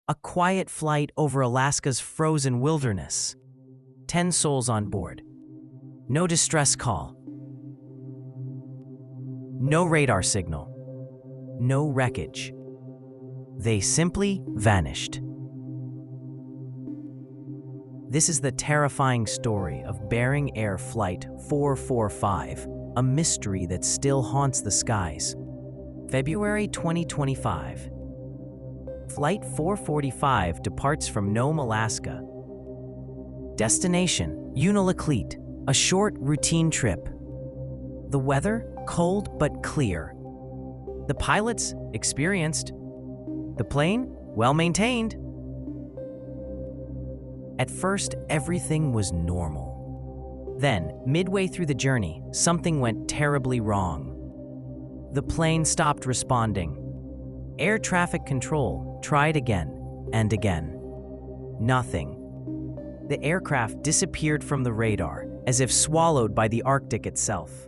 A quiet flight over Alaska's frozen wilderness. 10 souls on board. No distress call. No radar signal. No wreckage. They simply vanished. This is the terrifying story of Bering Air Flight 445, a mystery that still haunts the skies. February 2025. Flight 445 departs from Nome, Alaska. Destination, Unalakleet, a short, routine trip. The weather, cold but clear. The pilots, experienced. The plane, well-maintained. At first, everything was normal. Then, midway through the journey, something went terribly wrong. The plane stopped responding. Air traffic control tried again and again. Nothing. The aircraft disappeared from the radar, as if swallowed by the Arctic itself.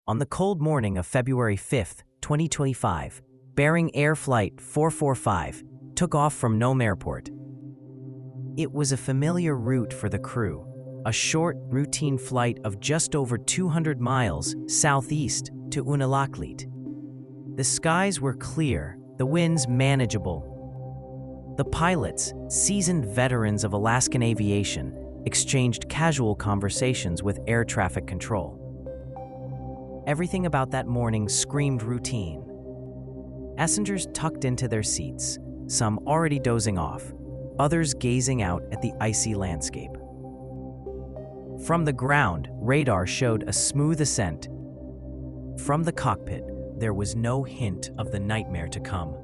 On the cold morning of February 5, 2025, Bering Air Flight 445 took off from Nome Airport. It was a familiar route for the crew, a short, routine flight of just over 200 miles southeast to Unalakleet. The skies were clear, the winds manageable. The pilots, seasoned veterans of Alaskan aviation, exchanged casual conversations with air traffic control. Everything about that morning screamed routine. Passengers tucked into their seats, some already dozing off, others gazing out at the icy landscape. From the ground, radar showed a smooth ascent. From the cockpit, there was no hint of the nightmare to come.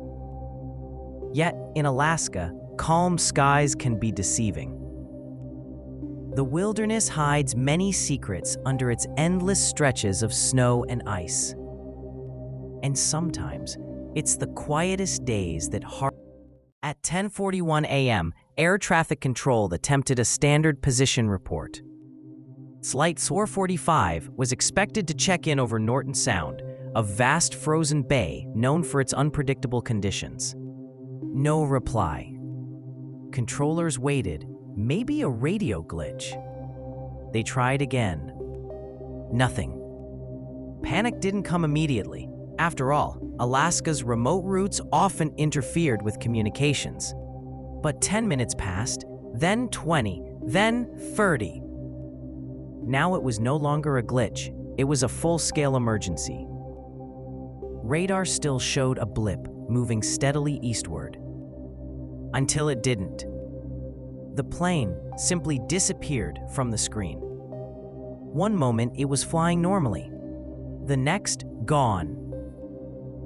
Yet, in Alaska, calm skies can be deceiving. The wilderness hides many secrets under its endless stretches of snow and ice. And sometimes, it's the quietest days that At 10:41 a.m., air traffic control attempted a standard position report. Flight 445 was expected to check in over Norton Sound, a vast frozen bay known for its unpredictable conditions. No reply. Controllers waited, maybe a radio glitch. They tried again. Nothing. Panic didn't come immediately. After all, Alaska's remote routes often interfered with communications. But 10 minutes passed, then 20, then 30. Now it was no longer a glitch, it was a full-scale emergency. Radar still showed a blip, moving steadily eastward. Until it didn't. The plane simply disappeared from the screen. One moment it was flying normally. The next, gone.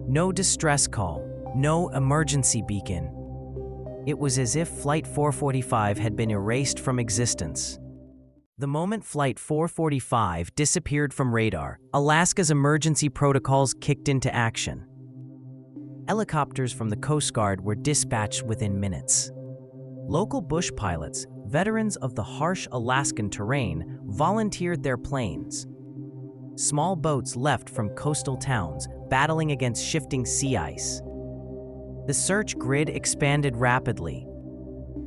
No distress call, no emergency beacon. It was as if Flight 445 had been erased from existence. The moment Flight 445 disappeared from radar, Alaska's emergency protocols kicked into action. Helicopters from the Coast Guard were dispatched within minutes. Local bush pilots, veterans of the harsh Alaskan terrain, volunteered their planes. Small boats left from coastal towns, battling against shifting sea ice. The search grid expanded rapidly.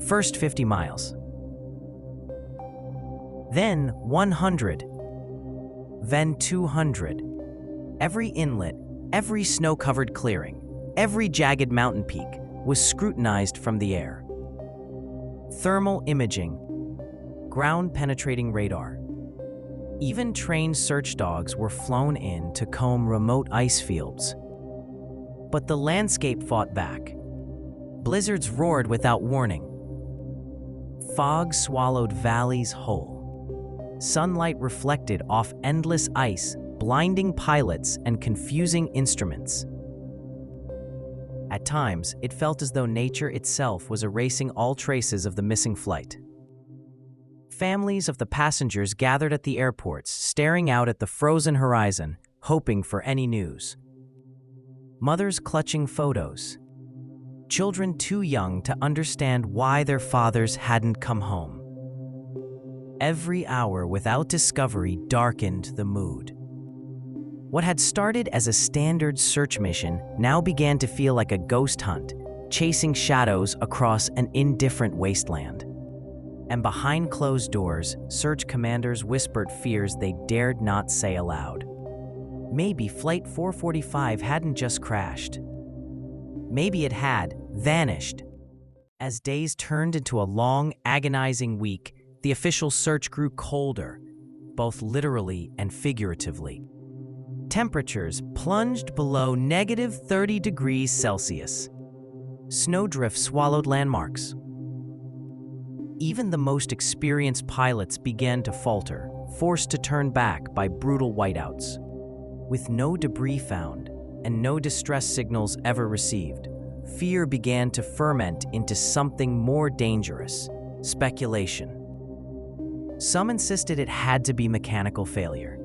First 50 miles. Then 100. Then 200. Every inlet, every snow-covered clearing, every jagged mountain peak was scrutinized from the air. Thermal imaging, ground-penetrating radar. Even trained search dogs were flown in to comb remote ice fields. But the landscape fought back. Blizzards roared without warning. Fog swallowed valleys whole. Sunlight reflected off endless ice, blinding pilots and confusing instruments. At times, it felt as though nature itself was erasing all traces of the missing flight. Families of the passengers gathered at the airports, staring out at the frozen horizon, hoping for any news. Mothers clutching photos. Children too young to understand why their fathers hadn't come home. Every hour without discovery darkened the mood. What had started as a standard search mission now began to feel like a ghost hunt, chasing shadows across an indifferent wasteland. And behind closed doors, search commanders whispered fears they dared not say aloud. Maybe Flight 445 hadn't just crashed. Maybe it had vanished. As days turned into a long, agonizing week, the official search grew colder, both literally and figuratively. Temperatures plunged below -30 degrees Celsius. Snowdrift swallowed landmarks. Even the most experienced pilots began to falter, forced to turn back by brutal whiteouts. With no debris found and no distress signals ever received, fear began to ferment into something more dangerous: speculation. Some insisted it had to be mechanical failure.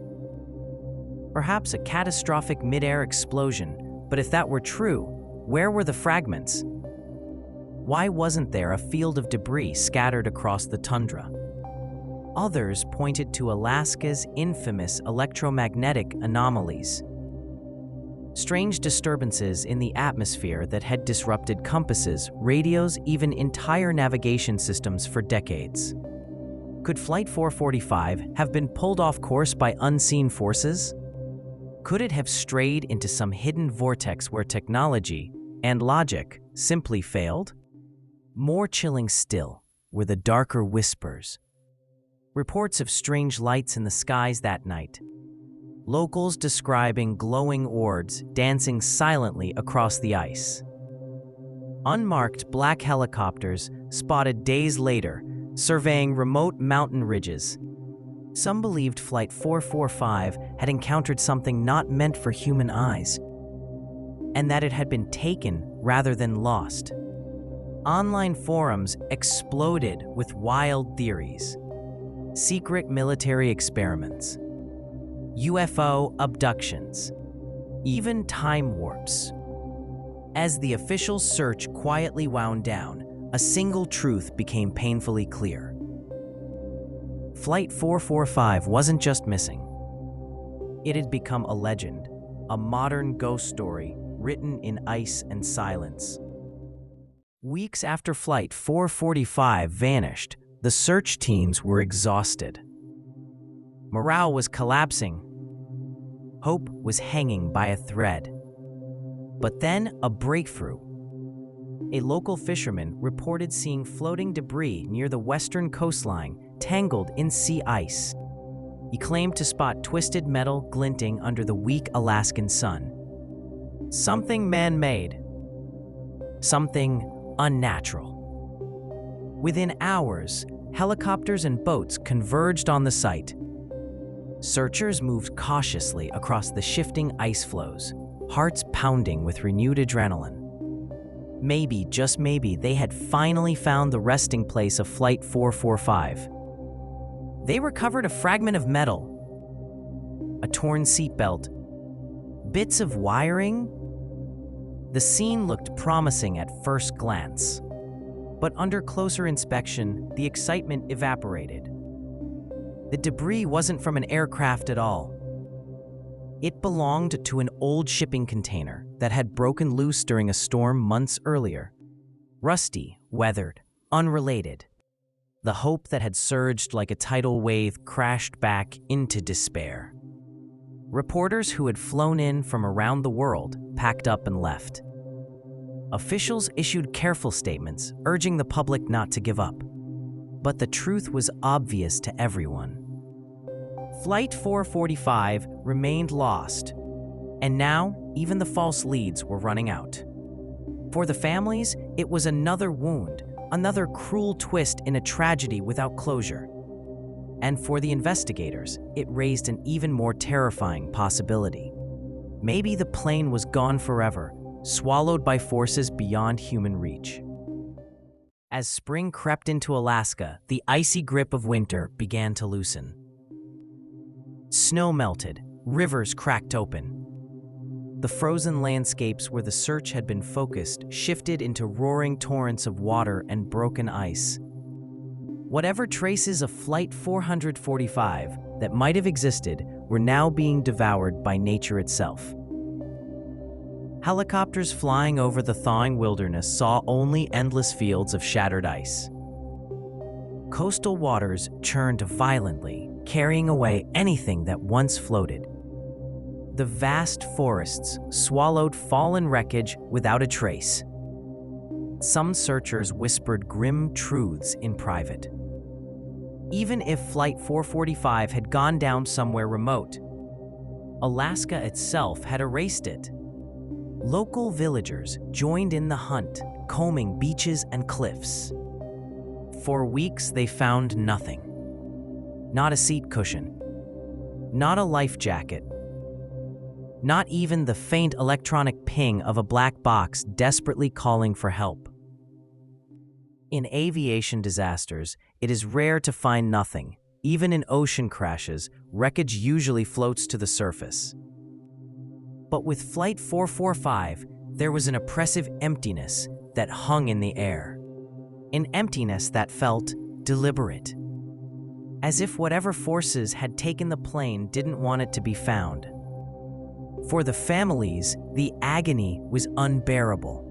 Perhaps a catastrophic mid-air explosion, but if that were true, where were the fragments? Why wasn't there a field of debris scattered across the tundra? Others pointed to Alaska's infamous electromagnetic anomalies, strange disturbances in the atmosphere that had disrupted compasses, radios, even entire navigation systems for decades. Could Flight 445 have been pulled off course by unseen forces? Could it have strayed into some hidden vortex where technology and logic simply failed? More chilling still were the darker whispers. Reports of strange lights in the skies that night. Locals describing glowing orbs dancing silently across the ice. Unmarked black helicopters spotted days later, surveying remote mountain ridges. Some believed Flight 445 had encountered something not meant for human eyes, and that it had been taken rather than lost. Online forums exploded with wild theories. Secret military experiments, UFO abductions, even time warps. As the official search quietly wound down, a single truth became painfully clear. Flight 445 wasn't just missing. It had become a legend, a modern ghost story written in ice and silence. Weeks after Flight 445 vanished, the search teams were exhausted. Morale was collapsing. Hope was hanging by a thread. But then a breakthrough. A local fisherman reported seeing floating debris near the western coastline, tangled in sea ice. He claimed to spot twisted metal glinting under the weak Alaskan sun. Something man-made. Something unnatural. Within hours, helicopters and boats converged on the site. Searchers moved cautiously across the shifting ice floes, hearts pounding with renewed adrenaline. Maybe, just maybe, they had finally found the resting place of Flight 445. They recovered a fragment of metal, a torn seatbelt, bits of wiring. The scene looked promising at first glance, but under closer inspection, the excitement evaporated. The debris wasn't from an aircraft at all. It belonged to an old shipping container that had broken loose during a storm months earlier. Rusty, weathered, unrelated. The hope that had surged like a tidal wave crashed back into despair. Reporters who had flown in from around the world packed up and left. Officials issued careful statements urging the public not to give up. But the truth was obvious to everyone. Flight 445 remained lost, and now even the false leads were running out. For the families, it was another wound, another cruel twist in a tragedy without closure. And for the investigators, it raised an even more terrifying possibility. Maybe the plane was gone forever, swallowed by forces beyond human reach. As spring crept into Alaska, the icy grip of winter began to loosen. Snow melted, rivers cracked open. The frozen landscapes where the search had been focused shifted into roaring torrents of water and broken ice. Whatever traces of Flight 445 that might have existed were now being devoured by nature itself. Helicopters flying over the thawing wilderness saw only endless fields of shattered ice. Coastal waters churned violently, carrying away anything that once floated. The vast forests swallowed fallen wreckage without a trace. Some searchers whispered grim truths in private. Even if Flight 445 had gone down somewhere remote, Alaska itself had erased it. Local villagers joined in the hunt, combing beaches and cliffs. For weeks, they found nothing. Not a seat cushion. Not a life jacket. Not even the faint electronic ping of a black box desperately calling for help. In aviation disasters, it is rare to find nothing. Even in ocean crashes, wreckage usually floats to the surface. But with Flight 445, there was an oppressive emptiness that hung in the air. An emptiness that felt deliberate. As if whatever forces had taken the plane didn't want it to be found. For the families, the agony was unbearable.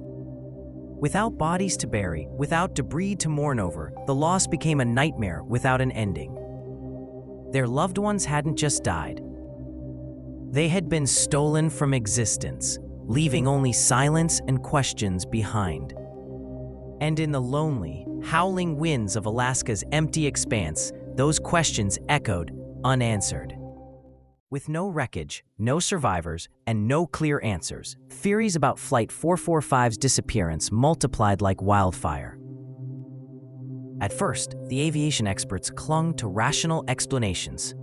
Without bodies to bury, without debris to mourn over, the loss became a nightmare without an ending. Their loved ones hadn't just died. They had been stolen from existence, leaving only silence and questions behind. And in the lonely, howling winds of Alaska's empty expanse, those questions echoed, unanswered. With no wreckage, no survivors, and no clear answers, theories about Flight 445's disappearance multiplied like wildfire. At first, the aviation experts clung to rational explanations.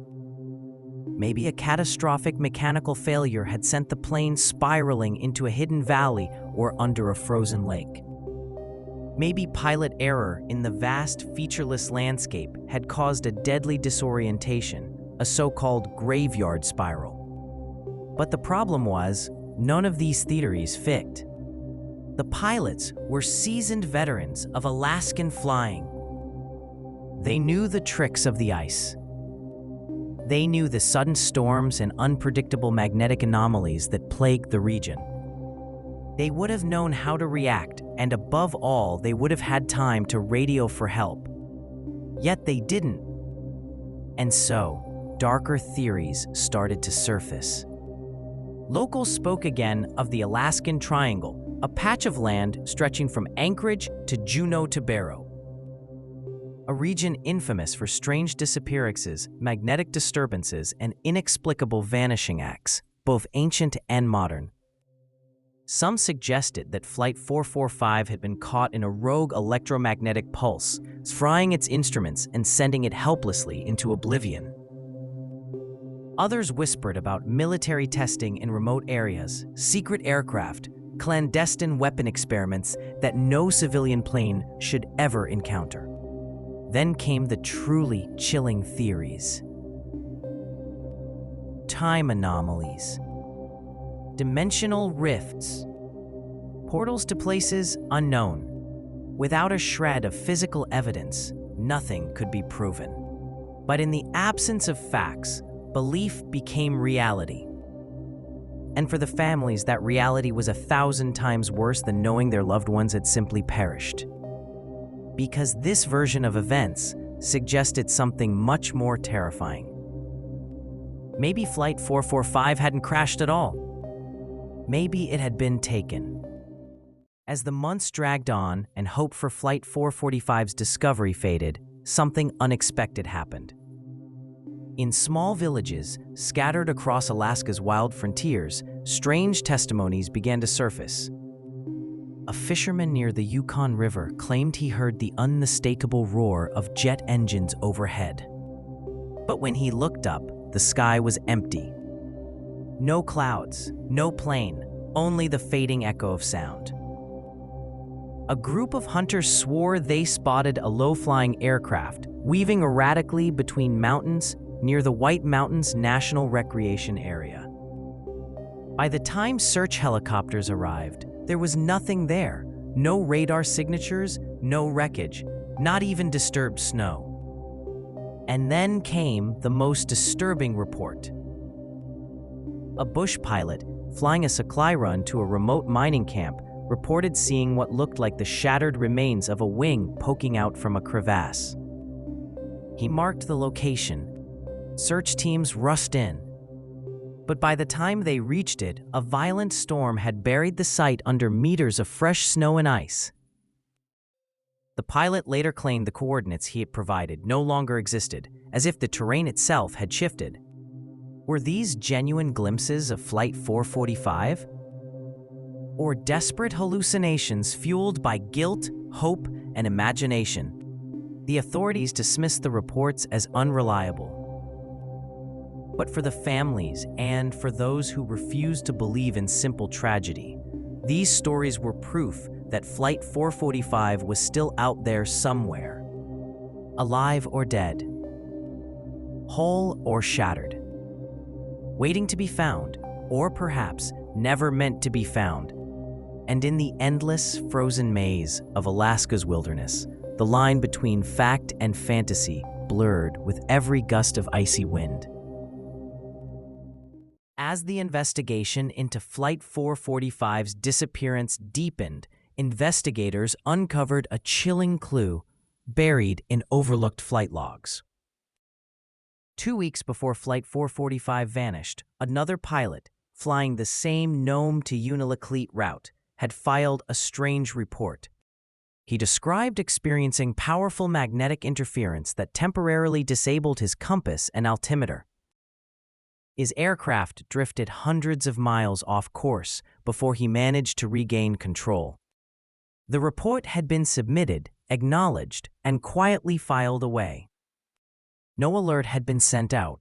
Maybe a catastrophic mechanical failure had sent the plane spiraling into a hidden valley or under a frozen lake. Maybe pilot error in the vast, featureless landscape had caused a deadly disorientation, a so-called graveyard spiral. But the problem was, none of these theories fit. The pilots were seasoned veterans of Alaskan flying. They knew the tricks of the ice. They knew the sudden storms and unpredictable magnetic anomalies that plagued the region. They would have known how to react, and above all, they would have had time to radio for help. Yet they didn't. And so, darker theories started to surface. Locals spoke again of the Alaskan Triangle, a patch of land stretching from Anchorage to Juneau to Barrow. A region infamous for strange disappearances, magnetic disturbances, and inexplicable vanishing acts, both ancient and modern. Some suggested that Flight 445 had been caught in a rogue electromagnetic pulse, frying its instruments and sending it helplessly into oblivion. Others whispered about military testing in remote areas, secret aircraft, clandestine weapon experiments that no civilian plane should ever encounter. Then came the truly chilling theories. Time anomalies. Dimensional rifts. Portals to places unknown. Without a shred of physical evidence, nothing could be proven. But in the absence of facts, belief became reality. And for the families, that reality was 1,000 times worse than knowing their loved ones had simply perished. Because this version of events suggested something much more terrifying. Maybe Flight 445 hadn't crashed at all. Maybe it had been taken. As the months dragged on and hope for Flight 445's discovery faded, something unexpected happened. In small villages scattered across Alaska's wild frontiers, strange testimonies began to surface. A fisherman near the Yukon River claimed he heard the unmistakable roar of jet engines overhead. But when he looked up, the sky was empty. No clouds, no plane, only the fading echo of sound. A group of hunters swore they spotted a low-flying aircraft weaving erratically between mountains near the White Mountains National Recreation Area. By the time search helicopters arrived, there was nothing there. No radar signatures, no wreckage, not even disturbed snow. And then came the most disturbing report. A bush pilot flying a supply run to a remote mining camp, reported seeing what looked like the shattered remains of a wing poking out from a crevasse. He marked the location. Search teams rushed in. But by the time they reached it, a violent storm had buried the site under meters of fresh snow and ice. The pilot later claimed the coordinates he had provided no longer existed, as if the terrain itself had shifted. Were these genuine glimpses of Flight 445? Or desperate hallucinations fueled by guilt, hope, and imagination? The authorities dismissed the reports as unreliable. But for the families and for those who refused to believe in simple tragedy, these stories were proof that Flight 445 was still out there somewhere, alive or dead, whole or shattered, waiting to be found, or perhaps never meant to be found. And in the endless, frozen maze of Alaska's wilderness, the line between fact and fantasy blurred with every gust of icy wind. As the investigation into Flight 445's disappearance deepened, investigators uncovered a chilling clue buried in overlooked flight logs. 2 weeks before Flight 445 vanished, another pilot, flying the same Nome to Unalakleet route, had filed a strange report. He described experiencing powerful magnetic interference that temporarily disabled his compass and altimeter. His aircraft drifted hundreds of miles off course before he managed to regain control. The report had been submitted, acknowledged, and quietly filed away. No alert had been sent out.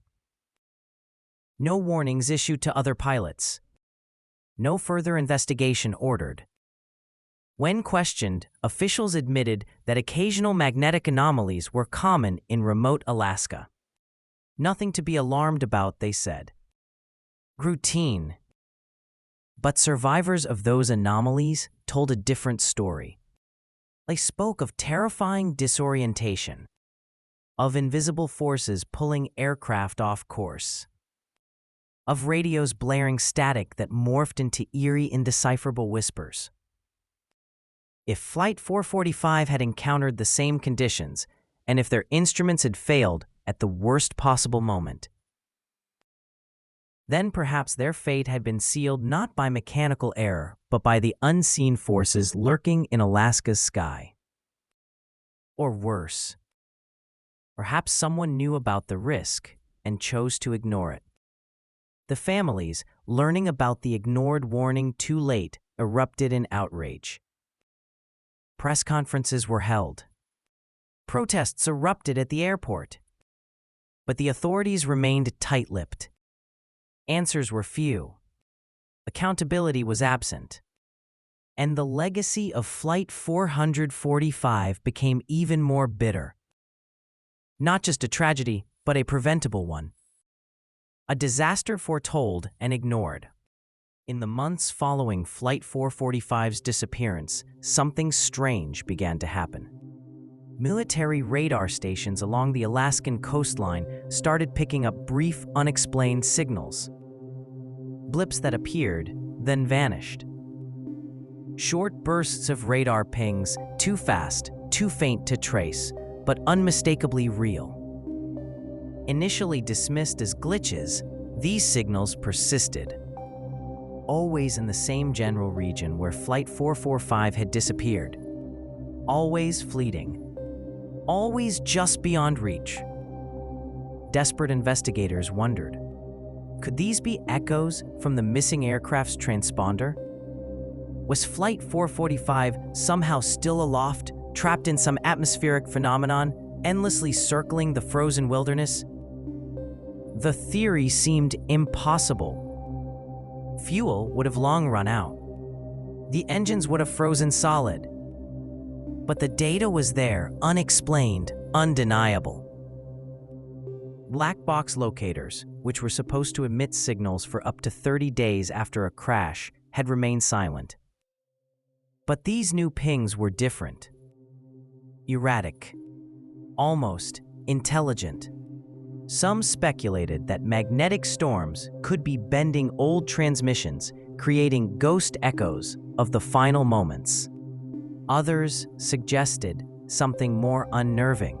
No warnings issued to other pilots. No further investigation ordered. When questioned, officials admitted that occasional magnetic anomalies were common in remote Alaska. Nothing to be alarmed about, they said. Routine. But survivors of those anomalies told a different story. They spoke of terrifying disorientation, of invisible forces pulling aircraft off course, of radios blaring static that morphed into eerie, indecipherable whispers. If Flight 445 had encountered the same conditions, and if their instruments had failed at the worst possible moment, then perhaps their fate had been sealed not by mechanical error, but by the unseen forces lurking in Alaska's sky. Or worse, perhaps someone knew about the risk and chose to ignore it. The families, learning about the ignored warning too late, erupted in outrage. Press conferences were held. Protests erupted at the airport. But the authorities remained tight-lipped. Answers were few. Accountability was absent. And the legacy of Flight 445 became even more bitter. Not just a tragedy, but a preventable one. A disaster foretold and ignored. In the months following Flight 445's disappearance, something strange began to happen. Military radar stations along the Alaskan coastline started picking up brief, unexplained signals. Blips that appeared, then vanished. Short bursts of radar pings, too fast, too faint to trace, but unmistakably real. Initially dismissed as glitches, these signals persisted. Always in the same general region where Flight 445 had disappeared. Always fleeting. Always just beyond reach. Desperate investigators wondered, could these be echoes from the missing aircraft's transponder? Was Flight 445 somehow still aloft, trapped in some atmospheric phenomenon, endlessly circling the frozen wilderness? The theory seemed impossible. Fuel would have long run out. The engines would have frozen solid. But the data was there, unexplained, undeniable. Black box locators, which were supposed to emit signals for up to 30 days after a crash, had remained silent. But these new pings were different. Erratic. Almost intelligent. Some speculated that magnetic storms could be bending old transmissions, creating ghost echoes of the final moments. Others suggested something more unnerving: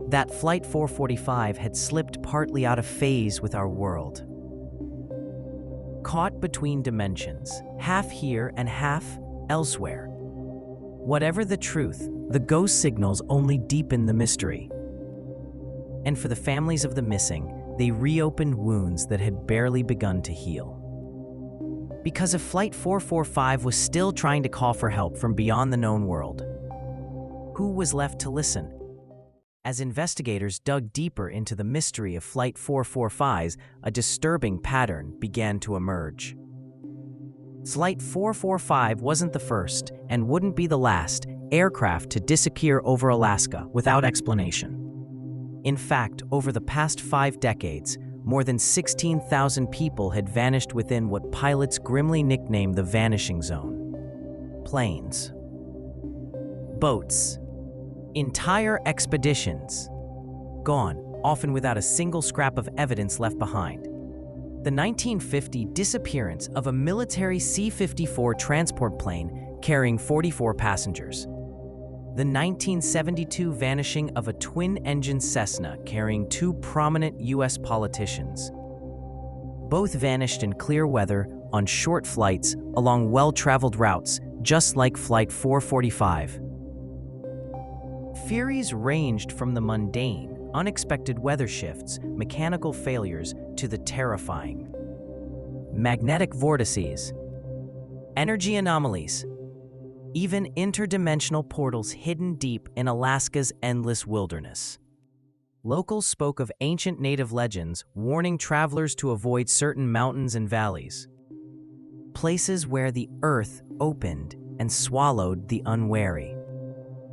that Flight 445 had slipped partly out of phase with our world. Caught between dimensions, half here and half elsewhere. Whatever the truth, the ghost signals only deepen the mystery. And for the families of the missing, they reopened wounds that had barely begun to heal. Because if Flight 445 was still trying to call for help from beyond the known world, who was left to listen? As investigators dug deeper into the mystery of Flight 445, a disturbing pattern began to emerge. Flight 445 wasn't the first, and wouldn't be the last, aircraft to disappear over Alaska without explanation. In fact, over the past 5 decades, more than 16,000 people had vanished within what pilots grimly nicknamed the vanishing zone. Planes, boats, entire expeditions, gone, often without a single scrap of evidence left behind. The 1950 disappearance of a military C-54 transport plane carrying 44 passengers. The 1972 vanishing of a twin-engine Cessna carrying 2 prominent U.S. politicians. Both vanished in clear weather on short flights along well-traveled routes, just like Flight 445. Theories ranged from the mundane, unexpected weather shifts, mechanical failures, to the terrifying magnetic vortices, energy anomalies, even interdimensional portals hidden deep in Alaska's endless wilderness. Locals spoke of ancient native legends warning travelers to avoid certain mountains and valleys, places where the earth opened and swallowed the unwary,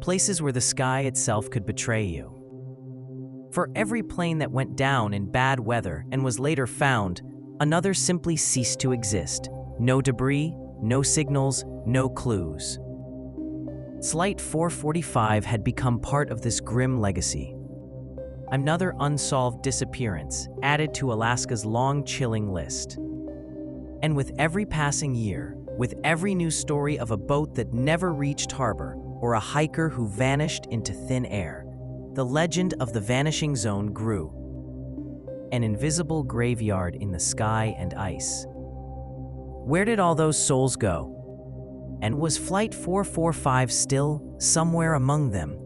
places where the sky itself could betray you. For every plane that went down in bad weather and was later found, another simply ceased to exist. No debris, no signals, no clues. Flight 445 had become part of this grim legacy. Another unsolved disappearance added to Alaska's long, chilling list. And with every passing year, with every new story of a boat that never reached harbor or a hiker who vanished into thin air, the legend of the vanishing zone grew. An invisible graveyard in the sky and ice. Where did all those souls go? And was Flight 445 still somewhere among them?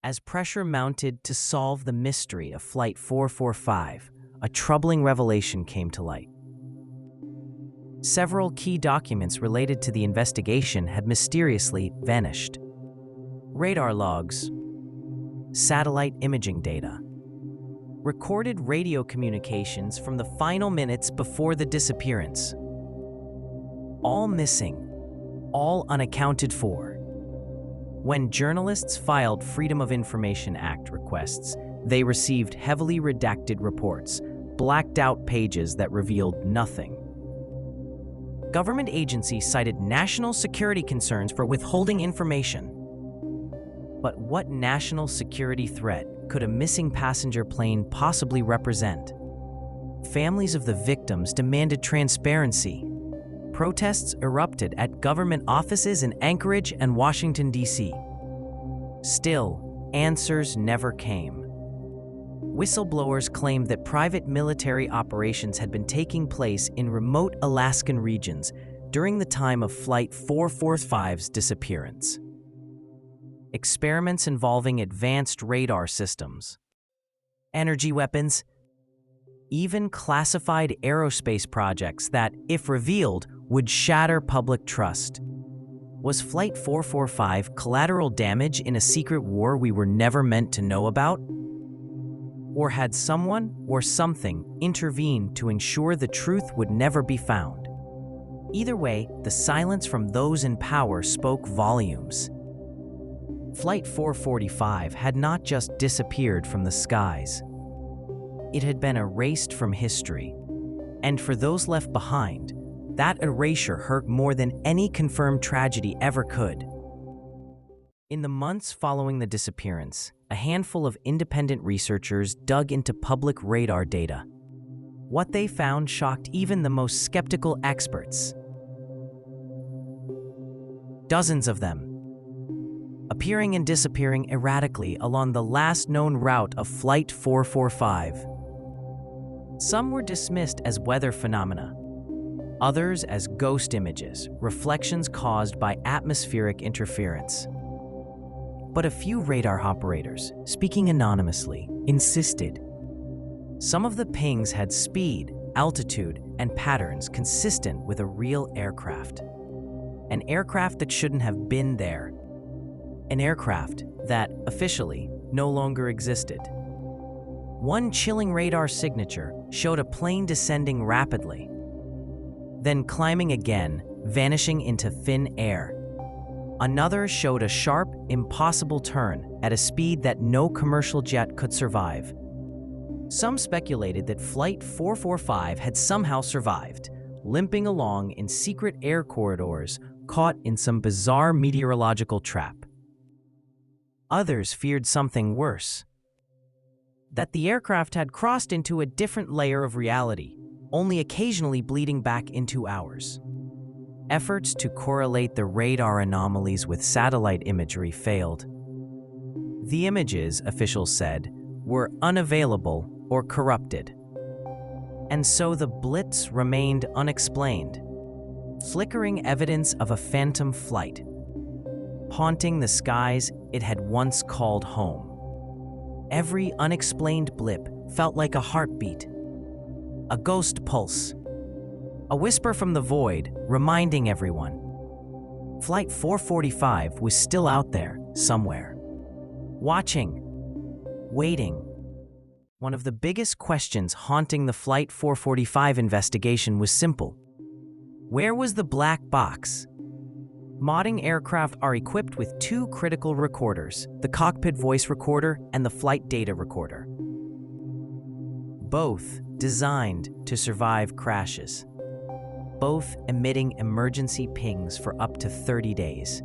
As pressure mounted to solve the mystery of Flight 445, a troubling revelation came to light. Several key documents related to the investigation had mysteriously vanished. Radar logs, satellite imaging data, recorded radio communications from the final minutes before the disappearance. All missing, all unaccounted for. When journalists filed Freedom of Information Act requests, they received heavily redacted reports, blacked out pages that revealed nothing. Government agencies cited national security concerns for withholding information. But what national security threat could a missing passenger plane possibly represent? Families of the victims demanded transparency. Protests erupted at government offices in Anchorage and Washington, D.C. Still, answers never came. Whistleblowers claimed that private military operations had been taking place in remote Alaskan regions during the time of Flight 445's disappearance. Experiments involving advanced radar systems, energy weapons, even classified aerospace projects that, if revealed, would shatter public trust. Was Flight 445 collateral damage in a secret war we were never meant to know about? Or had someone or something intervened to ensure the truth would never be found? Either way, the silence from those in power spoke volumes. Flight 445 had not just disappeared from the skies. It had been erased from history. And for those left behind, that erasure hurt more than any confirmed tragedy ever could. In the months following the disappearance, a handful of independent researchers dug into public radar data. What they found shocked even the most skeptical experts. Dozens of them, appearing and disappearing erratically along the last known route of Flight 445. Some were dismissed as weather phenomena, others as ghost images, reflections caused by atmospheric interference. But a few radar operators, speaking anonymously, insisted some of the pings had speed, altitude, and patterns consistent with a real aircraft. An aircraft that shouldn't have been there. An aircraft that, officially, no longer existed. One chilling radar signature showed a plane descending rapidly, then climbing again, vanishing into thin air. Another showed a sharp, impossible turn at a speed that no commercial jet could survive. Some speculated that Flight 445 had somehow survived, limping along in secret air corridors, caught in some bizarre meteorological trap. Others feared something worse, that the aircraft had crossed into a different layer of reality, only occasionally bleeding back into ours. Efforts to correlate the radar anomalies with satellite imagery failed. The images, officials said, were unavailable or corrupted. And so the blitz remained unexplained, flickering evidence of a phantom flight, haunting the skies it had once called home. Every unexplained blip felt like a heartbeat, a ghost pulse, a whisper from the void reminding everyone Flight 445 was still out there somewhere, watching, waiting. One of the biggest questions haunting the Flight 445 investigation was simple. Where was the black box? Modern aircraft are equipped with two critical recorders, the cockpit voice recorder and the flight data recorder. Both designed to survive crashes. Both emitting emergency pings for up to 30 days.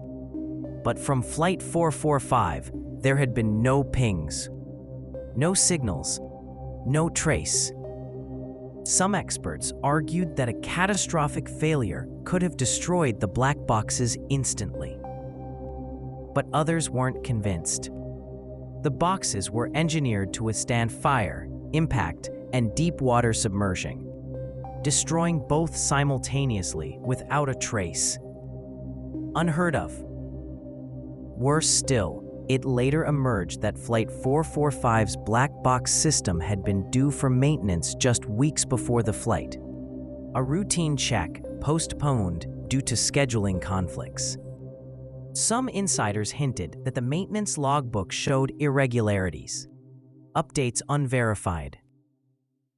But from Flight 445, there had been no pings, no signals, no trace. Some experts argued that a catastrophic failure could have destroyed the black boxes instantly. But others weren't convinced. The boxes were engineered to withstand fire, impact, and deep water submersion, destroying both simultaneously without a trace. Unheard of. Worse still, it later emerged that Flight 445's black box system had been due for maintenance just weeks before the flight. A routine check postponed due to scheduling conflicts. Some insiders hinted that the maintenance logbook showed irregularities, updates unverified,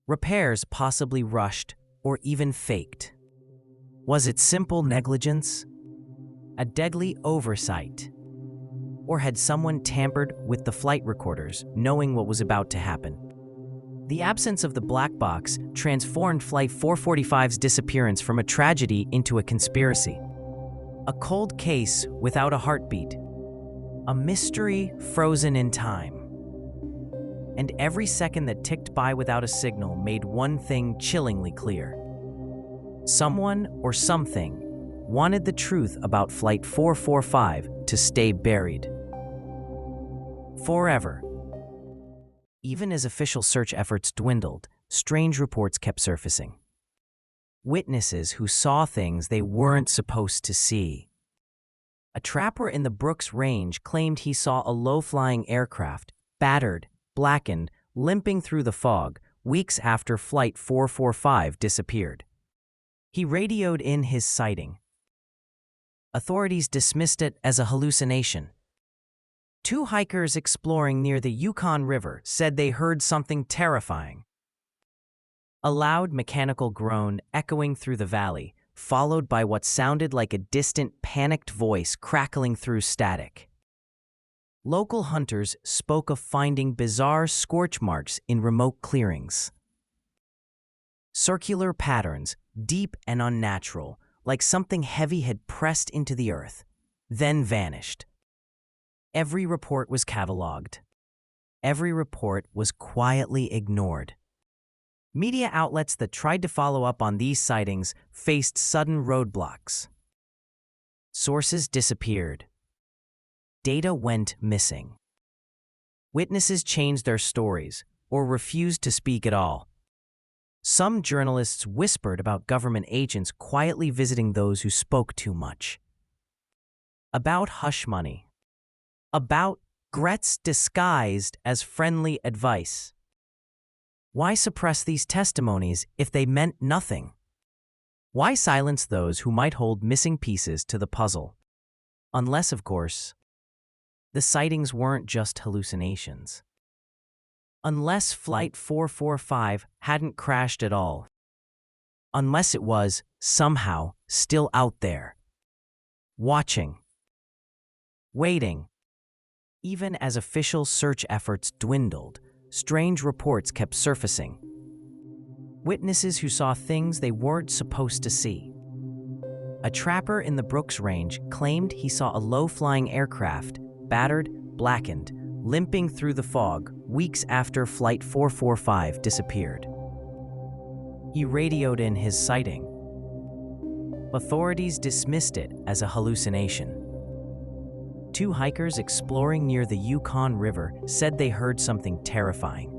repairs possibly rushed or even faked. Was it simple negligence? A deadly oversight? Or had someone tampered with the flight recorders, knowing what was about to happen? The absence of the black box transformed Flight 445's disappearance from a tragedy into a conspiracy. A cold case without a heartbeat. A mystery frozen in time. And every second that ticked by without a signal made one thing chillingly clear. Someone or something wanted the truth about Flight 445 to stay buried. Forever. Even as official search efforts dwindled, strange reports kept surfacing. Witnesses who saw things they weren't supposed to see. A trapper in the Brooks Range claimed he saw a low-flying aircraft, battered, blackened, limping through the fog, weeks after Flight 445 disappeared. He radioed in his sighting. Authorities dismissed it as a hallucination. Two hikers exploring near the Yukon River said they heard something terrifying. A loud mechanical groan echoing through the valley, followed by what sounded like a distant, panicked voice crackling through static. Local hunters spoke of finding bizarre scorch marks in remote clearings. Circular patterns, deep and unnatural, like something heavy had pressed into the earth, then vanished. Every report was cataloged. Every report was quietly ignored. Media outlets that tried to follow up on these sightings faced sudden roadblocks. Sources disappeared. Data went missing. Witnesses changed their stories or refused to speak at all. Some journalists whispered about government agents quietly visiting those who spoke too much. About hush money. About threats disguised as friendly advice. Why suppress these testimonies if they meant nothing? Why silence those who might hold missing pieces to the puzzle? Unless, of course, the sightings weren't just hallucinations. Unless Flight 445 hadn't crashed at all. Unless it was, somehow, still out there. Watching. Waiting. Even as official search efforts dwindled, strange reports kept surfacing. Witnesses who saw things they weren't supposed to see. A trapper in the Brooks Range claimed he saw a low-flying aircraft, battered, blackened, limping through the fog weeks after Flight 445 disappeared. He radioed in his sighting. Authorities dismissed it as a hallucination. Two hikers exploring near the Yukon River said they heard something terrifying.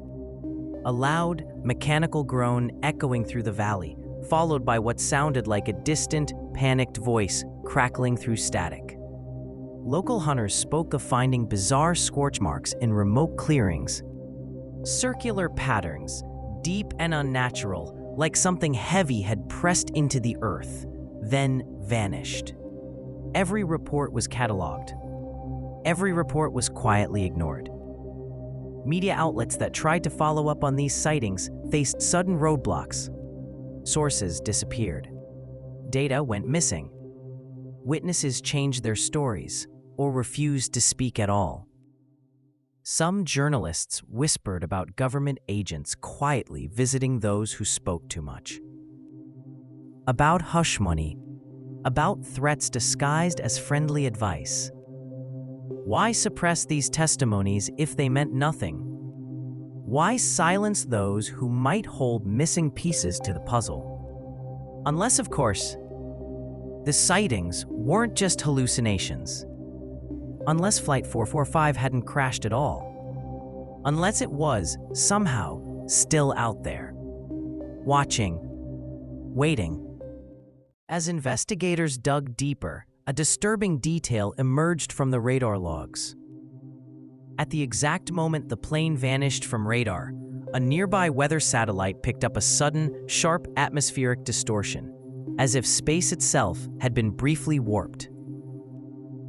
A loud, mechanical groan echoing through the valley, followed by what sounded like a distant, panicked voice crackling through static. Local hunters spoke of finding bizarre scorch marks in remote clearings. Circular patterns, deep and unnatural, like something heavy had pressed into the earth, then vanished. Every report was cataloged. Every report was quietly ignored. Media outlets that tried to follow up on these sightings faced sudden roadblocks. Sources disappeared. Data went missing. Witnesses changed their stories or refused to speak at all. Some journalists whispered about government agents quietly visiting those who spoke too much. About hush money. About threats disguised as friendly advice. Why suppress these testimonies if they meant nothing? Why silence those who might hold missing pieces to the puzzle? Unless, of course, the sightings weren't just hallucinations. Unless Flight 445 hadn't crashed at all. Unless it was, somehow, still out there. Watching. Waiting. As investigators dug deeper, a disturbing detail emerged from the radar logs. At the exact moment the plane vanished from radar, a nearby weather satellite picked up a sudden, sharp atmospheric distortion, as if space itself had been briefly warped.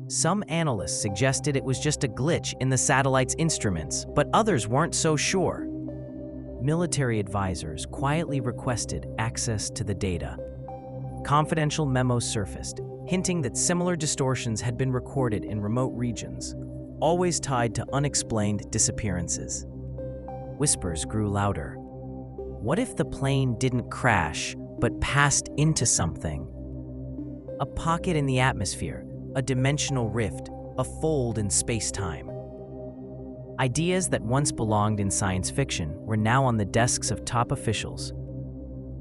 Some analysts suggested it was just a glitch in the satellite's instruments, but others weren't so sure. Military advisors quietly requested access to the data. Confidential memos surfaced, hinting that similar distortions had been recorded in remote regions, always tied to unexplained disappearances. Whispers grew louder. What if the plane didn't crash, but passed into something? A pocket in the atmosphere, a dimensional rift, a fold in space-time. Ideas that once belonged in science fiction were now on the desks of top officials.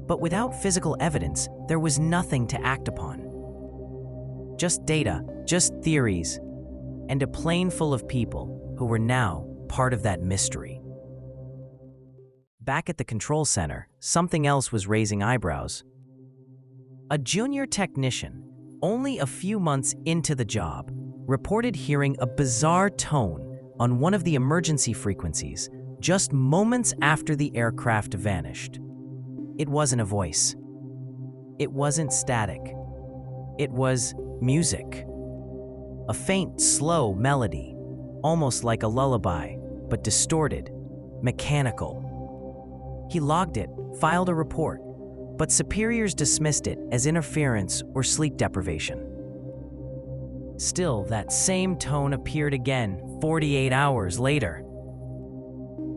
But without physical evidence, there was nothing to act upon. Just data, just theories, and a plane full of people who were now part of that mystery. Back at the control center, something else was raising eyebrows. A junior technician, only a few months into the job, reported hearing a bizarre tone on one of the emergency frequencies just moments after the aircraft vanished. It wasn't a voice. It wasn't static. It was music. A faint, slow melody, almost like a lullaby, but distorted, mechanical. He logged it, filed a report, but superiors dismissed it as interference or sleep deprivation. Still, that same tone appeared again 48 hours later.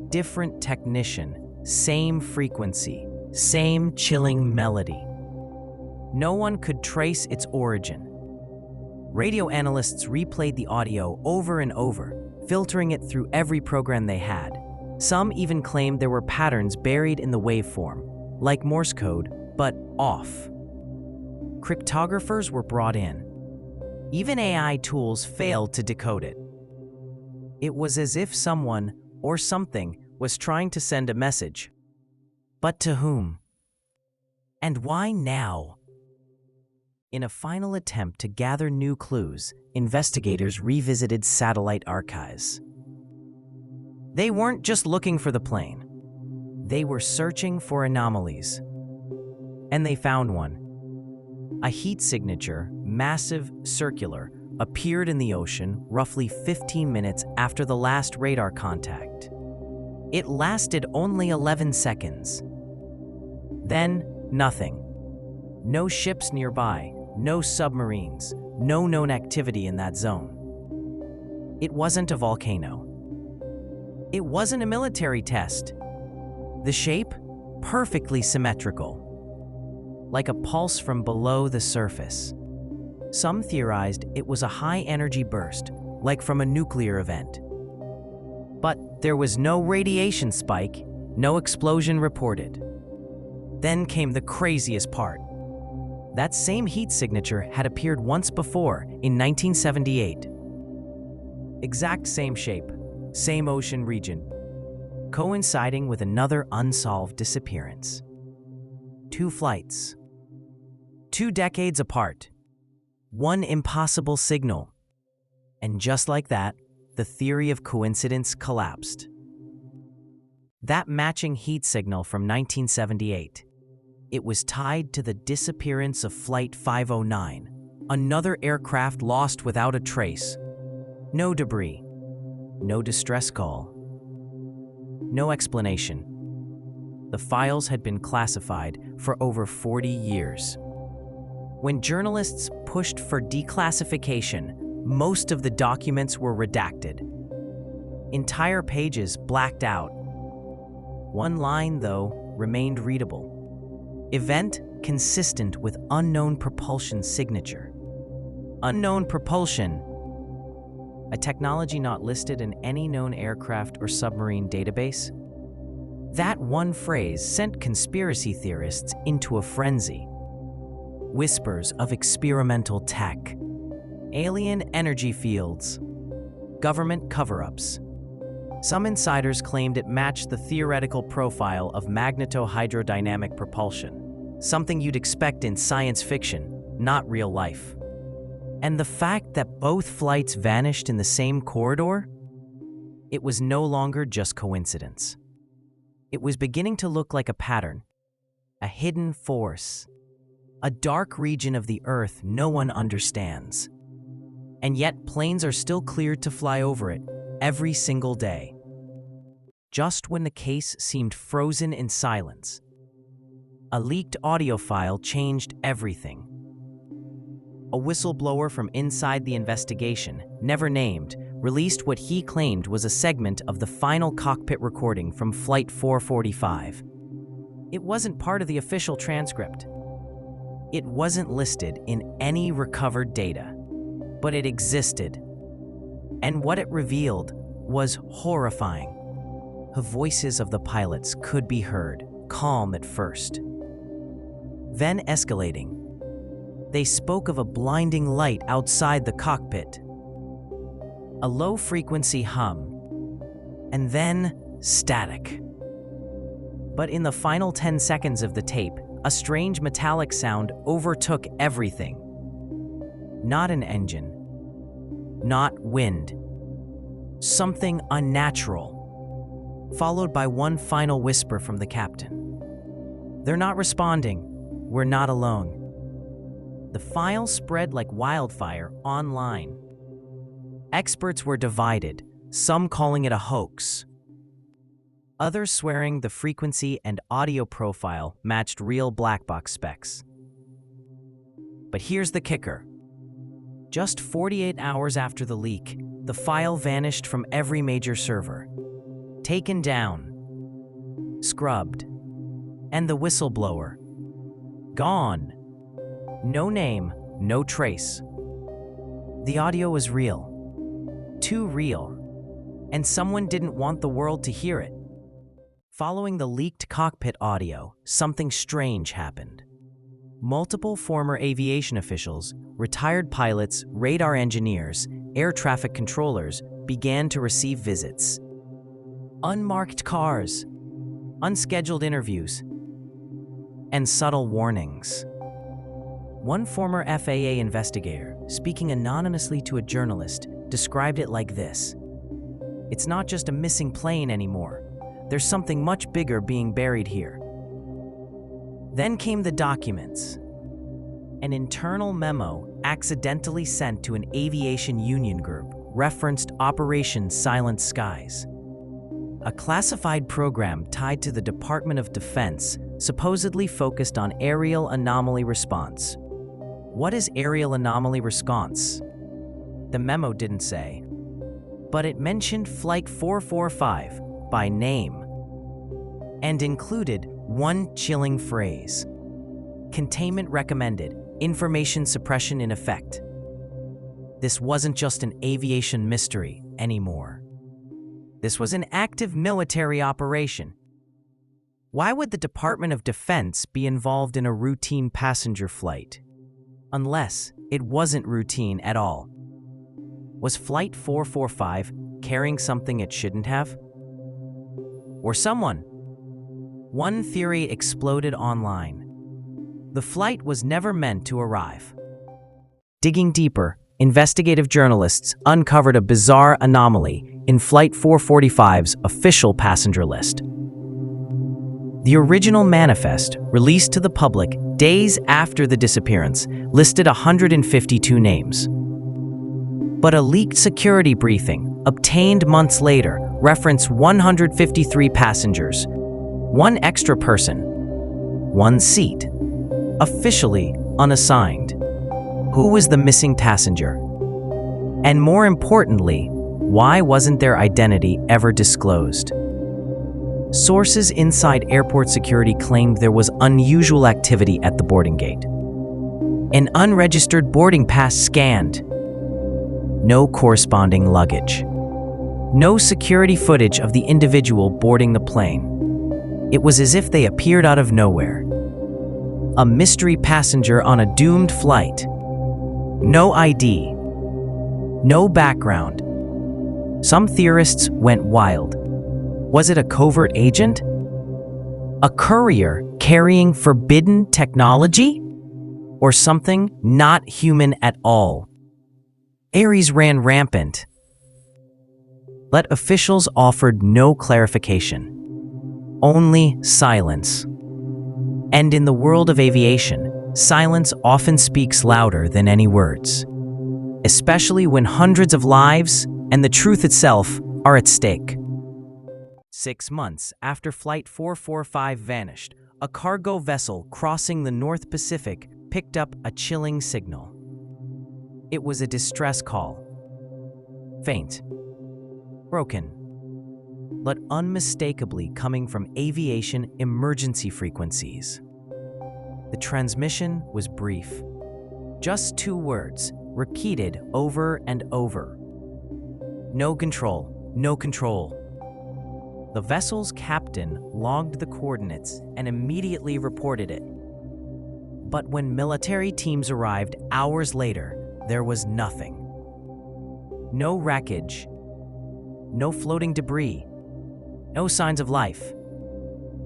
Different technician, same frequency, same chilling melody. No one could trace its origin. Radio analysts replayed the audio over and over, filtering it through every program they had. Some even claimed there were patterns buried in the waveform, like Morse code, but off. Cryptographers were brought in. Even AI tools failed to decode it. It was as if someone or something was trying to send a message. But to whom? And why now? In a final attempt to gather new clues, investigators revisited satellite archives. They weren't just looking for the plane. They were searching for anomalies. And they found one. A heat signature, massive, circular, appeared in the ocean roughly 15 minutes after the last radar contact. It lasted only 11 seconds. Then, nothing. No ships nearby, no submarines, no known activity in that zone. It wasn't a volcano. It wasn't a military test. The shape? Perfectly symmetrical. Like a pulse from below the surface. Some theorized it was a high-energy burst, like from a nuclear event. But there was no radiation spike, no explosion reported. Then came the craziest part. That same heat signature had appeared once before, in 1978. Exact same shape, same ocean region, coinciding with another unsolved disappearance. 2 flights. 2 decades apart. 1 impossible signal. And just like that, the theory of coincidence collapsed. That matching heat signal from 1978. It was tied to the disappearance of Flight 509, another aircraft lost without a trace. No debris, no distress call, no explanation. The files had been classified for over 40 years. When journalists pushed for declassification, most of the documents were redacted. Entire pages blacked out. One line, though, remained readable. Event consistent with unknown propulsion signature. Unknown propulsion, a technology not listed in any known aircraft or submarine database. That one phrase sent conspiracy theorists into a frenzy. Whispers of experimental tech, alien energy fields, government cover-ups. Some insiders claimed it matched the theoretical profile of magnetohydrodynamic propulsion, something you'd expect in science fiction, not real life. And the fact that both flights vanished in the same corridor? It was no longer just coincidence. It was beginning to look like a pattern, a hidden force, a dark region of the Earth no one understands. And yet planes are still cleared to fly over it every single day. Just when the case seemed frozen in silence, a leaked audio file changed everything. A whistleblower from inside the investigation, never named, released what he claimed was a segment of the final cockpit recording from Flight 445. It wasn't part of the official transcript. It wasn't listed in any recovered data, but it existed. And what it revealed was horrifying. The voices of the pilots could be heard, calm at first, then escalating. They spoke of a blinding light outside the cockpit, a low-frequency hum, and then static. But in the final 10 seconds of the tape, a strange metallic sound overtook everything. Not an engine, not wind, something unnatural, followed by one final whisper from the captain. "They're not responding. We're not alone." The file spread like wildfire online. Experts were divided, some calling it a hoax, others swearing the frequency and audio profile matched real black box specs. But here's the kicker. Just 48 hours after the leak, the file vanished from every major server. Taken down, scrubbed, and the whistleblower gone. No name, no trace. The audio was real. Too real. And someone didn't want the world to hear it. Following the leaked cockpit audio, something strange happened. Multiple former aviation officials, retired pilots, radar engineers, air traffic controllers began to receive visits. Unmarked cars, unscheduled interviews, and subtle warnings. One former FAA investigator, speaking anonymously to a journalist, described it like this: "It's not just a missing plane anymore. There's something much bigger being buried here." Then came the documents. An internal memo accidentally sent to an aviation union group referenced Operation Silent Skies, a classified program tied to the Department of Defense supposedly focused on aerial anomaly response. What is aerial anomaly response? The memo didn't say, but it mentioned Flight 445 by name and included one chilling phrase: containment recommended, information suppression in effect. This wasn't just an aviation mystery anymore. This was an active military operation. Why would the Department of Defense be involved in a routine passenger flight? Unless it wasn't routine at all. Was Flight 445 carrying something it shouldn't have? Or someone? One theory exploded online. The flight was never meant to arrive. Digging deeper, investigative journalists uncovered a bizarre anomaly in Flight 445's official passenger list. The original manifest, released to the public days after the disappearance, listed 152 names. But a leaked security briefing, obtained months later, referenced 153 passengers, one extra person, one seat, officially unassigned. Who was the missing passenger? And more importantly, why wasn't their identity ever disclosed? Sources inside airport security claimed there was unusual activity at the boarding gate. An unregistered boarding pass scanned. No corresponding luggage. No security footage of the individual boarding the plane. It was as if they appeared out of nowhere. A mystery passenger on a doomed flight. No ID. No background. Some theorists went wild. Was it a covert agent? A courier carrying forbidden technology? Or something not human at all? Aries ran rampant. But officials offered no clarification. Only silence. And in the world of aviation, silence often speaks louder than any words, especially when hundreds of lives and the truth itself are at stake. 6 months after Flight 445 vanished, a cargo vessel crossing the North Pacific picked up a chilling signal. It was a distress call. Faint, broken, but unmistakably coming from aviation emergency frequencies. The transmission was brief. Just 2 words, repeated over and over. No control, no control. The vessel's captain logged the coordinates and immediately reported it. But when military teams arrived hours later, there was nothing. No wreckage, no floating debris, no signs of life.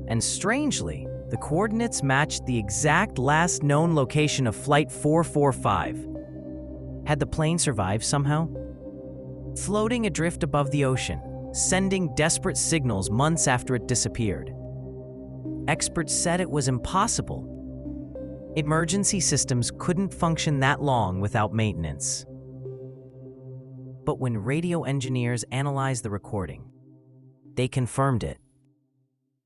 And strangely, the coordinates matched the exact last known location of Flight 445. Had the plane survived somehow? Floating adrift above the ocean, sending desperate signals months after it disappeared. Experts said it was impossible. Emergency systems couldn't function that long without maintenance. But when radio engineers analyzed the recording, they confirmed it.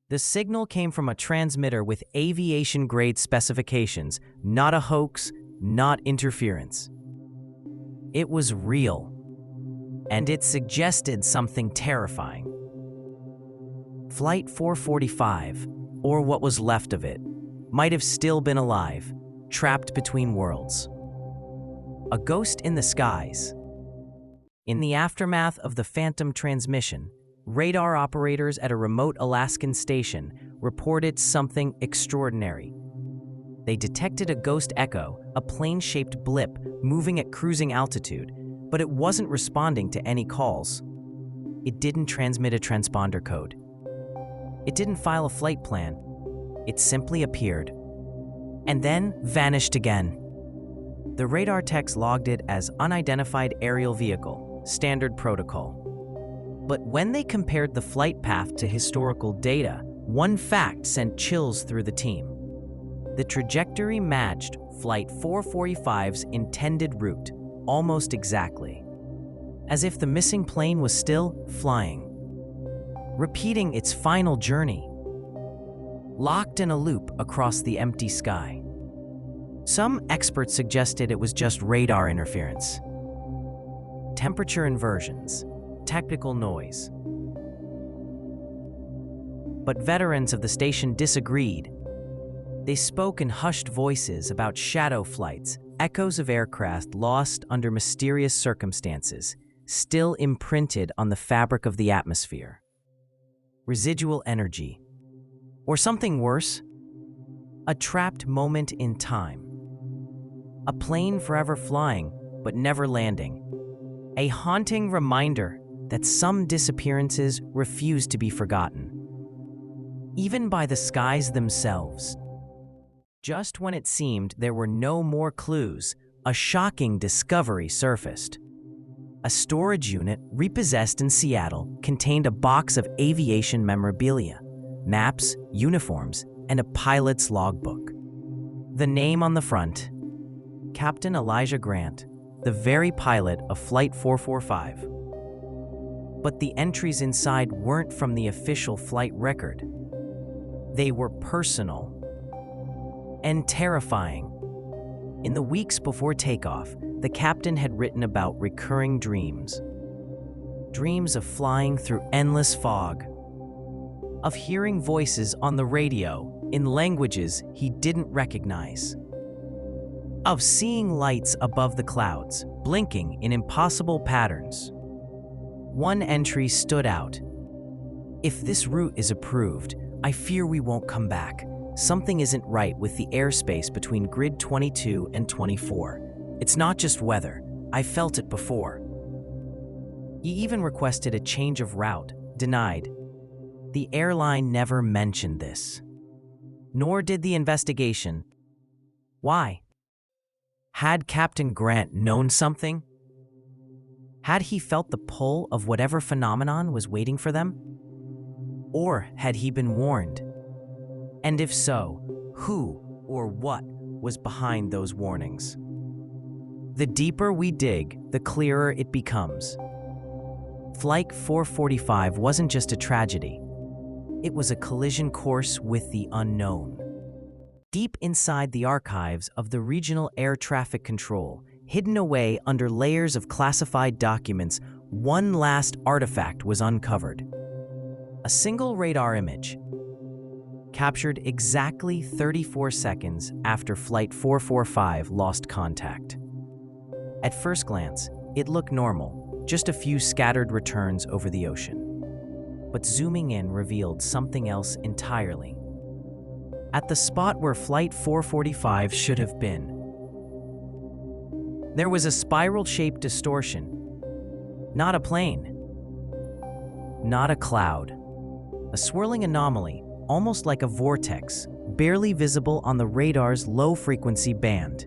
The signal came from a transmitter with aviation-grade specifications, not a hoax, not interference. It was real, and it suggested something terrifying. Flight 445, or what was left of it, might have still been alive, trapped between worlds. A ghost in the skies. In the aftermath of the phantom transmission, radar operators at a remote Alaskan station reported something extraordinary. They detected a ghost echo, a plane-shaped blip moving at cruising altitude, but it wasn't responding to any calls. It didn't transmit a transponder code. It didn't file a flight plan. It simply appeared, and then vanished again. The radar techs logged it as unidentified aerial vehicle, standard protocol. But when they compared the flight path to historical data, one fact sent chills through the team. The trajectory matched Flight 445's intended route, almost exactly, as if the missing plane was still flying, repeating its final journey, locked in a loop across the empty sky. Some experts suggested it was just radar interference, temperature inversions, technical noise. But veterans of the station disagreed. They spoke in hushed voices about shadow flights, echoes of aircraft lost under mysterious circumstances, still imprinted on the fabric of the atmosphere. Residual energy. Or something worse, a trapped moment in time. A plane forever flying, but never landing. A haunting reminder that some disappearances refuse to be forgotten, even by the skies themselves. Just when it seemed there were no more clues, a shocking discovery surfaced. A storage unit repossessed in Seattle contained a box of aviation memorabilia, maps, uniforms, and a pilot's logbook. The name on the front, Captain Elijah Grant, the very pilot of Flight 445. But the entries inside weren't from the official flight record. They were personal and terrifying. In the weeks before takeoff, the captain had written about recurring dreams. Dreams of flying through endless fog, of hearing voices on the radio in languages he didn't recognize, of seeing lights above the clouds, blinking in impossible patterns. One entry stood out. "If this route is approved, I fear we won't come back. Something isn't right with the airspace between grid 22 and 24. It's not just weather. I felt it before." He even requested a change of route, denied. The airline never mentioned this. Nor did the investigation. Why? Had Captain Grant known something? Had he felt the pull of whatever phenomenon was waiting for them? Or had he been warned? And if so, who or what was behind those warnings? The deeper we dig, the clearer it becomes. Flight 445 wasn't just a tragedy. It was a collision course with the unknown. Deep inside the archives of the Regional Air Traffic Control, hidden away under layers of classified documents, one last artifact was uncovered. A single radar image, captured exactly 34 seconds after Flight 445 lost contact. At first glance, it looked normal, just a few scattered returns over the ocean. But zooming in revealed something else entirely. At the spot where Flight 445 should have been, there was a spiral-shaped distortion. Not a plane. Not a cloud. A swirling anomaly, almost like a vortex, barely visible on the radar's low-frequency band.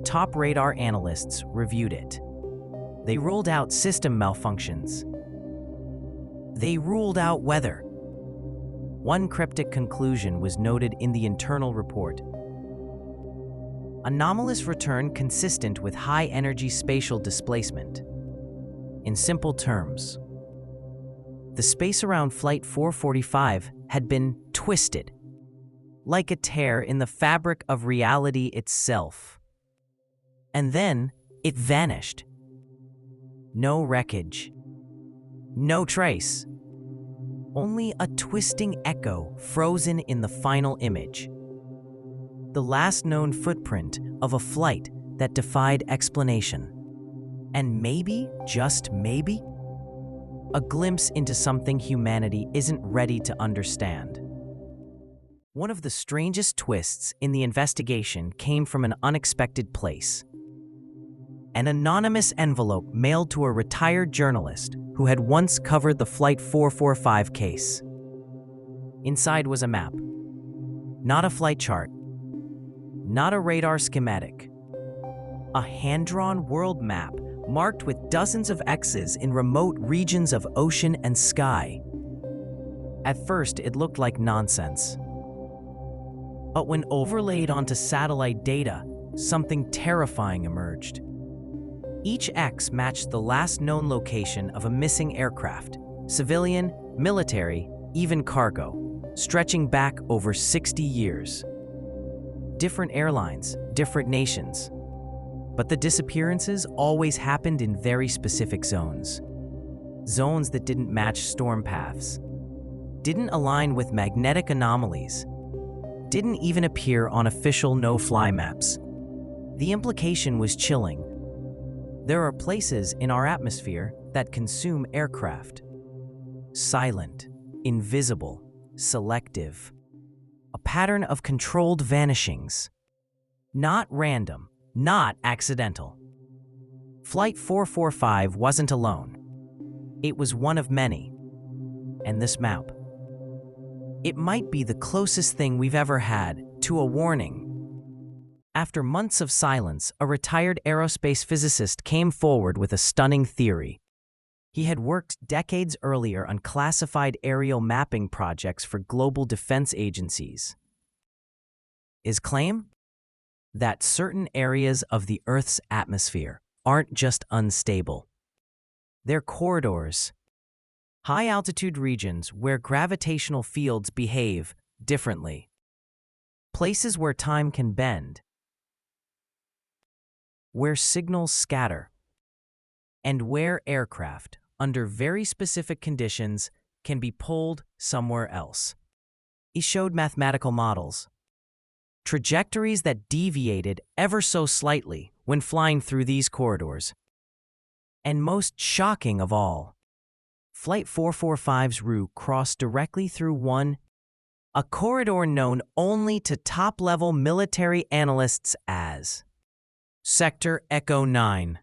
Top radar analysts reviewed it. They ruled out system malfunctions. They ruled out weather. One cryptic conclusion was noted in the internal report. Anomalous return consistent with high-energy spatial displacement. In simple terms, the space around Flight 445 had been twisted, like a tear in the fabric of reality itself. And then it vanished. No wreckage. No trace. Only a twisting echo frozen in the final image. The last known footprint of a flight that defied explanation. And maybe, just maybe, a glimpse into something humanity isn't ready to understand. One of the strangest twists in the investigation came from an unexpected place. An anonymous envelope mailed to a retired journalist who had once covered the Flight 445 case. Inside was a map. Not a flight chart. Not a radar schematic. A hand-drawn world map marked with dozens of X's in remote regions of ocean and sky. At first, it looked like nonsense. But when overlaid onto satellite data, something terrifying emerged. Each X matched the last known location of a missing aircraft, civilian, military, even cargo, stretching back over 60 years. Different airlines, different nations. But the disappearances always happened in very specific zones. Zones that didn't match storm paths, didn't align with magnetic anomalies, didn't even appear on official no-fly maps. The implication was chilling. There are places in our atmosphere that consume aircraft. Silent, invisible, selective. A pattern of controlled vanishings. Not random, not accidental. Flight 445 wasn't alone. It was one of many. And this map. It might be the closest thing we've ever had to a warning. After months of silence, a retired aerospace physicist came forward with a stunning theory. He had worked decades earlier on classified aerial mapping projects for global defense agencies. His claim? That certain areas of the Earth's atmosphere aren't just unstable. They're corridors, high-altitude regions where gravitational fields behave differently. Places where time can bend, where signals scatter, and where aircraft, under very specific conditions, can be pulled somewhere else. He showed mathematical models, trajectories that deviated ever so slightly when flying through these corridors. And most shocking of all, Flight 445's route crossed directly through a corridor known only to top-level military analysts as Sector Echo 9.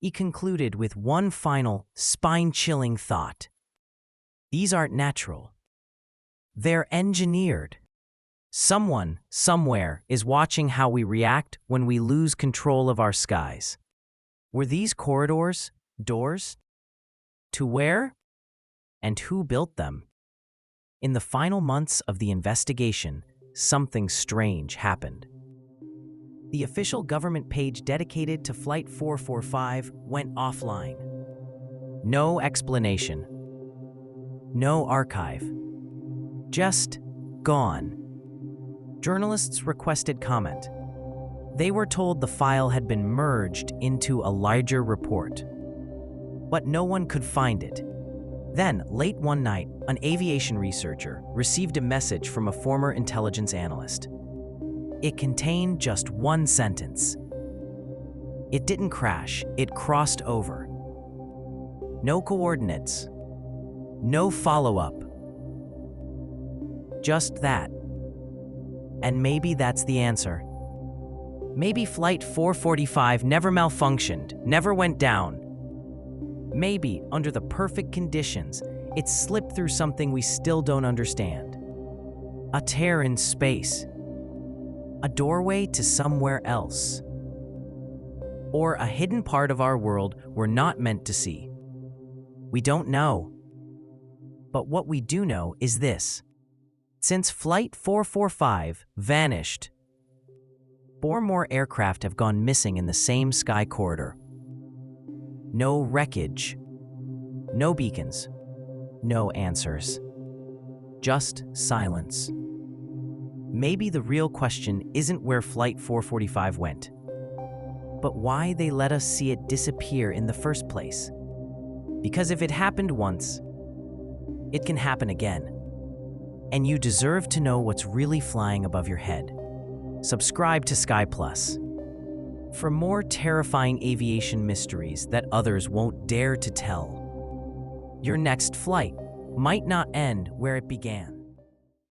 He concluded with one final, spine-chilling thought. These aren't natural. They're engineered. Someone, somewhere, is watching how we react when we lose control of our skies. Were these corridors doors? To where? And who built them? In the final months of the investigation, something strange happened. The official government page dedicated to Flight 445 went offline. No explanation. No archive. Just gone. Journalists requested comment. They were told the file had been merged into a larger report. But no one could find it. Then, late one night, an aviation researcher received a message from a former intelligence analyst. It contained just one sentence. It didn't crash, it crossed over. No coordinates. No follow-up. Just that. And maybe that's the answer. Maybe Flight 445 never malfunctioned, never went down. Maybe, under the perfect conditions, it slipped through something we still don't understand. A tear in space. A doorway to somewhere else. Or a hidden part of our world we're not meant to see. We don't know. But what we do know is this. Since Flight 445 vanished, 4 more aircraft have gone missing in the same sky corridor. No wreckage. No beacons. No answers. Just silence. Maybe the real question isn't where Flight 445 went, but why they let us see it disappear in the first place. Because if it happened once, it can happen again. And you deserve to know what's really flying above your head. Subscribe to SKYPLUS for more terrifying aviation mysteries that others won't dare to tell. Your next flight might not end where it began.